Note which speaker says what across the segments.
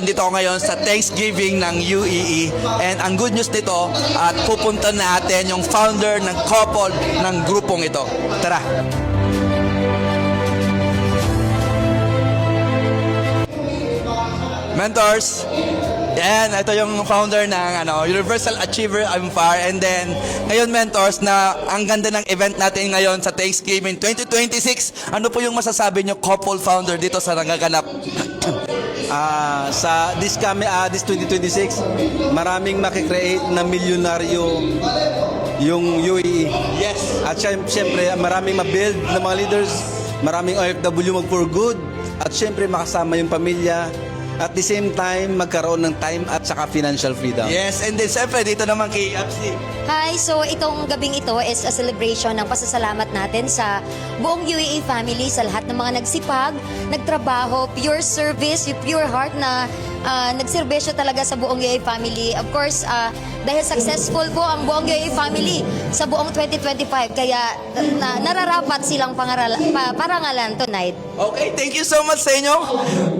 Speaker 1: andito ako ngayon sa Thanksgiving ng UEE. And ang good news nito, at pupunta natin yung founder ng couple ng grupong ito. Tara! Mentors, yan, ito yung founder ng Universal Achiever Empire. And then, ngayon mentors, na ang ganda ng event natin ngayon sa Thanksgiving 2026. Ano po yung masasabi nyo, couple founder, dito sa nagaganap?
Speaker 2: Sa this 2026, maraming makikreate na milyonaryo yung UAE.
Speaker 1: Yes.
Speaker 2: At syempre, maraming mabuild na mga leaders, maraming OFW mag for good, at syempre makasama yung pamilya. At the same time, magkaroon ng time at saka financial freedom.
Speaker 1: Yes, and then siyempre dito naman kay Apsi.
Speaker 3: Hi! So itong gabing ito is a celebration ng pasasalamat natin sa buong UAE family, sa lahat ng mga nagsipag, nagtrabaho, pure service, yung pure heart na nagserbisyo talaga sa buong UAE family. Of course, dahil successful po ang buong UAE family sa buong 2025, kaya nararapat silang parangalan tonight.
Speaker 1: Okay, thank you so much sa inyo.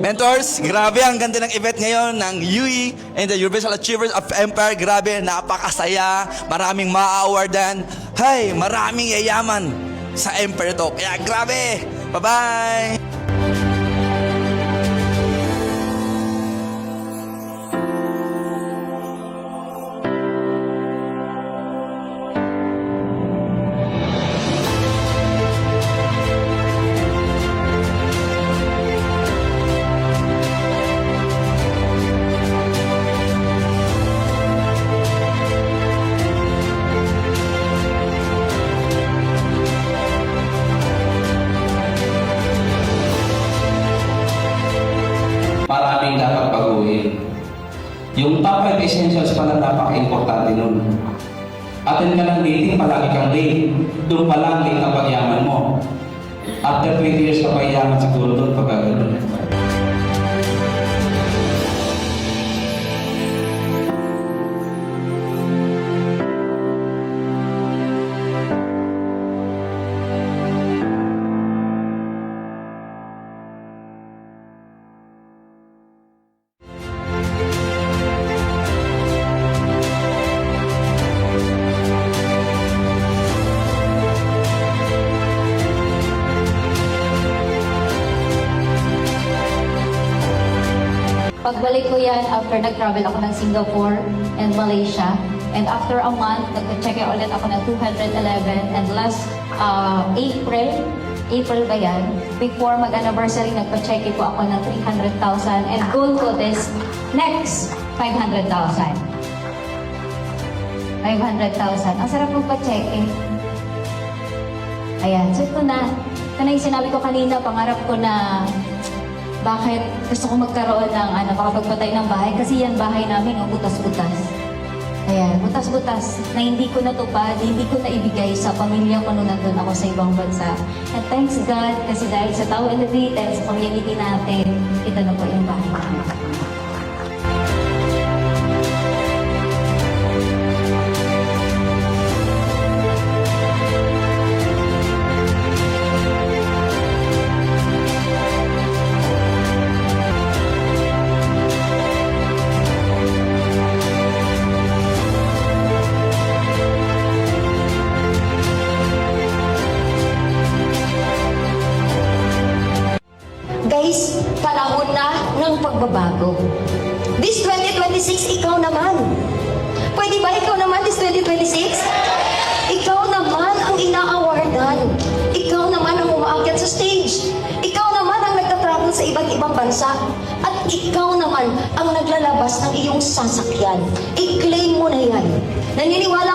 Speaker 1: Mentors, grabe ang ganda ng event ngayon ng UE and the Universal Achievers of Empire. Grabe, napakasaya. Maraming ma-awardan. Hay, maraming yayaman sa Empire to. Kaya grabe. Bye-bye.
Speaker 4: Maraming dapat baguhin. Yung top 5 essentials pala napaka-importante nun. Attend ka ng dating, palagi kang late. Doon pa lang late ang pagyaman mo. After 20 years ka pa yaman siguro doon pag gano'n.
Speaker 5: Pagbalik ko yan after nag-travel ako ng Singapore and Malaysia. And after a month, nag-check ulit ako ng 211. And last April ba yan? Before mag-anniversary, nagpa-check ko ako ng 300,000. And goal ko this next 500,000. 500,000. Ang sarap magpa-check eh. Ayan, so ito na. Ito na yung sinabi ko kanina, pangarap ko na bakit gusto ko magkaroon ng makapagpatay ng bahay. Kasi yan bahay namin, butas-butas. Ayan, butas-butas na hindi ko natupad, hindi ko naibigay sa pamilya ko nung nandun ako sa ibang bansa. And thanks God, kasi dahil sa Tao Elevated, sa community natin, ito na po yung bahay namin.
Speaker 3: Guys, panahon na ng pagbabago. This 2026, ikaw naman. Pwede ba ikaw naman this 2026? Ikaw naman ang ina-awardan. Ikaw naman ang umaakyat sa stage. Ikaw naman ang nagtatravel sa iba't ibang bansa. At ikaw naman ang naglalabas ng iyong sasakyan. I-claim mo na yan. Naniniwala